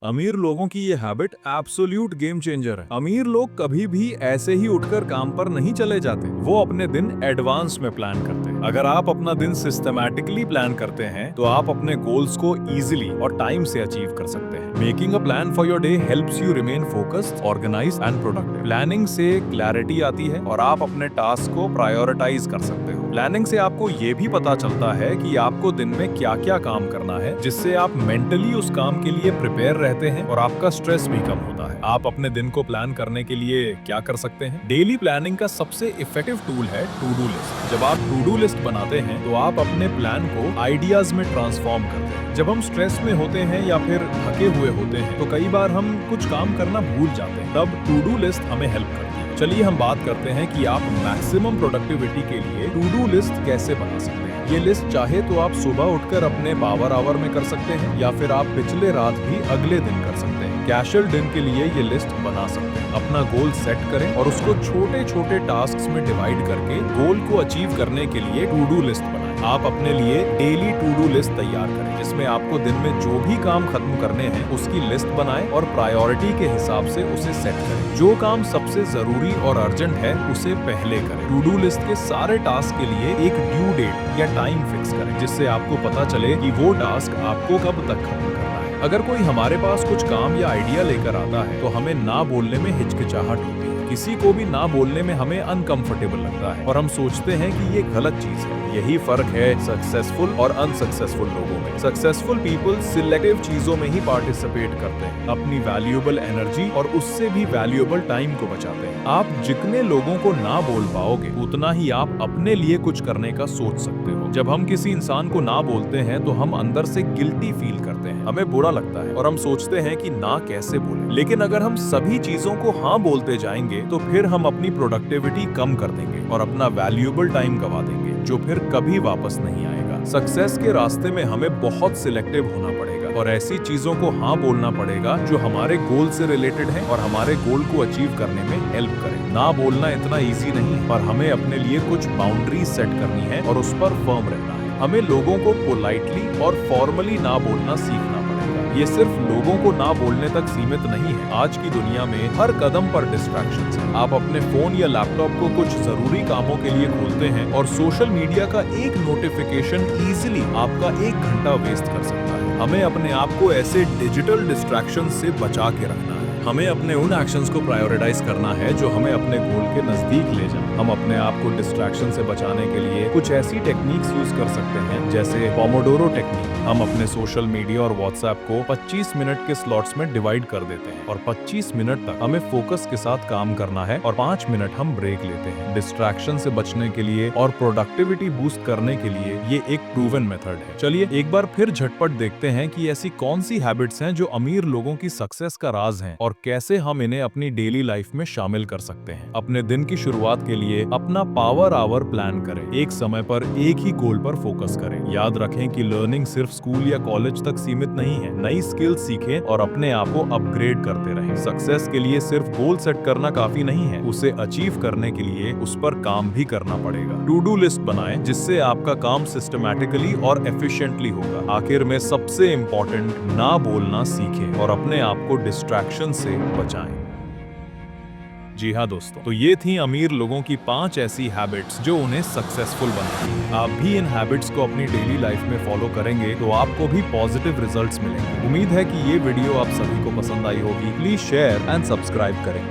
अमीर लोगों की ये हैबिट एब्सोल्यूट गेम चेंजर है। अमीर लोग कभी भी ऐसे ही उठकर काम पर नहीं चले जाते, वो अपने दिन एडवांस में प्लान करते हैं। अगर आप अपना दिन सिस्टमैटिकली प्लान करते हैं तो आप अपने गोल्स को इजीली और टाइम से अचीव कर सकते हैं। Making a plan for your day helps you remain focused, organised and productive. Planning से क्लैरिटी आती है और आप अपने टास्क को प्रायोरिटाइज कर सकते हो। प्लानिंग से आपको ये भी पता चलता है कि आपको दिन में क्या क्या काम करना है, जिससे आप मेंटली उस काम के लिए प्रिपेयर रहते हैं और आपका स्ट्रेस भी कम होता है। आप अपने दिन को प्लान करने के लिए क्या कर सकते हैं? डेली प्लानिंग का सबसे इफेक्टिव टूल है टू डू लिस्ट। जब आप टू डू लिस्ट बनाते हैं तो आप अपने प्लान को आइडियाज में ट्रांसफॉर्म करते हैं। जब हम स्ट्रेस में होते हैं या फिर थके हुए होते हैं तो कई बार हम कुछ काम करना भूल जाते हैं, तब टू डू लिस्ट हमें हेल्प करती है। चलिए हम बात करते हैं कि आप मैक्सिमम प्रोडक्टिविटी के लिए टू डू लिस्ट कैसे बना सकते हैं। ये लिस्ट चाहे तो आप सुबह उठकर अपने पावर आवर में कर सकते हैं या फिर आप पिछले रात भी अगले दिन कर सकते हैं। कैजुअल दिन के लिए ये लिस्ट बना सकते हैं। अपना गोल सेट करें और उसको छोटे छोटे टास्क में डिवाइड करके गोल को अचीव करने के लिए टू डू लिस्ट बनाएं। आप अपने लिए डेली टू डू लिस्ट तैयार करें, जिसमें आपको दिन में जो भी काम खत्म करने हैं उसकी लिस्ट बनाएं और प्रायोरिटी के हिसाब से उसे सेट करें। जो काम सबसे जरूरी और अर्जेंट है उसे पहले करें। टू डू लिस्ट के सारे टास्क के लिए एक ड्यू डेट या टाइम फिक्स करें, जिससे आपको पता चले कि वो टास्क आपको कब तक खत्म करना है। अगर कोई हमारे पास कुछ काम या आइडिया लेकर आता है तो हमें ना बोलने में हिचकिचाहट होती है। किसी को भी ना बोलने में हमें अनकंफर्टेबल लगता है और हम सोचते हैं कि ये गलत चीज है। यही फर्क है सक्सेसफुल और अनसक्सेसफुल लोगों में। सक्सेसफुल पीपल सिलेक्टिव चीजों में ही पार्टिसिपेट करते हैं, अपनी वैल्यूएबल एनर्जी और उससे भी वैल्यूएबल टाइम को बचाते हैं। आप जितने लोगों को ना बोल पाओगे उतना ही आप अपने लिए कुछ करने का सोच सकते हो। जब हम किसी इंसान को ना बोलते हैं तो हम अंदर से गिल्टी फील करते हैं, हमें बुरा लगता है और हम सोचते हैं कि ना कैसे बोले। लेकिन अगर हम सभी चीजों को हाँ बोलते जाएंगे तो फिर हम अपनी प्रोडक्टिविटी कम कर देंगे और अपना वैल्यूएबल टाइम गवा देंगे, जो फिर कभी वापस नहीं आएगा। सक्सेस के रास्ते में हमें बहुत सिलेक्टिव होना पड़ेगा और ऐसी चीजों को हाँ बोलना पड़ेगा जो हमारे गोल से रिलेटेड है और हमारे गोल को अचीव करने में हेल्प करे। ना बोलना इतना इजी नहीं, पर हमें अपने लिए कुछ बाउंड्री सेट करनी है और उस पर फर्म रहना है। हमें लोगों को पोलाइटली और फॉर्मली ना बोलना सीखना पड़ेगा। ये सिर्फ लोगों को ना बोलने तक सीमित नहीं है। आज की दुनिया में हर कदम पर डिस्ट्रैक्शंस हैं। आप अपने फोन या लैपटॉप को कुछ जरूरी कामों के लिए खोलते हैं और सोशल मीडिया का एक नोटिफिकेशन इजीली आपका 1 घंटा वेस्ट कर सकता है। हमें अपने आप को ऐसे डिजिटल डिस्ट्रैक्शन से बचा के रखना है। हमें अपने उन एक्शंस को प्रायोरिटाइज करना है जो हमें अपने गोल के नजदीक ले जाए। हम अपने आप को डिस्ट्रैक्शन से बचाने के लिए कुछ ऐसी टेक्निक्स यूज कर सकते हैं, जैसे पोमोडोरो टेक्निक। हम अपने सोशल मीडिया और व्हाट्सएप को 25 मिनट के स्लॉट्स में डिवाइड कर देते हैं और 25 मिनट तक हमें फोकस के साथ काम करना है और 5 मिनट हम ब्रेक लेते हैं। डिस्ट्रैक्शन से बचने के लिए और प्रोडक्टिविटी बूस्ट करने के लिए ये एक प्रूवन मेथड है। चलिए एक बार फिर झटपट देखते हैं कि ऐसी कौन सी हैबिट्स हैं जो अमीर लोगों की सक्सेस का राज हैं और कैसे हम इन्हें अपनी डेली लाइफ में शामिल कर सकते हैं। अपने दिन की शुरुआत के लिए अपना पावर आवर प्लान करें। एक समय पर एक ही गोल पर फोकस करें। याद रखें कि लर्निंग सिर्फ स्कूल या कॉलेज तक सीमित नहीं है। नई स्किल्स सीखें और अपने आप को अपग्रेड करते रहें। सक्सेस के लिए सिर्फ गोल सेट करना काफी नहीं है, उसे अचीव करने के लिए उस पर काम भी करना पड़ेगा। टू डू लिस्ट बनाएं जिससे आपका काम सिस्टमैटिकली और एफिशिएंटली होगा। आखिर में सबसे इम्पोर्टेंट, ना बोलना सीखें और अपने आप को डिस्ट्रैक्शन से बचाएं। जी हाँ दोस्तों, तो ये थी अमीर लोगों की 5 ऐसी हैबिट्स जो उन्हें सक्सेसफुल बनाती हैं। आप भी इन हैबिट्स को अपनी डेली लाइफ में फॉलो करेंगे तो आपको भी पॉजिटिव रिजल्ट्स मिलेंगे। उम्मीद है कि ये वीडियो आप सभी को पसंद आई होगी। प्लीज शेयर एंड सब्सक्राइब करें।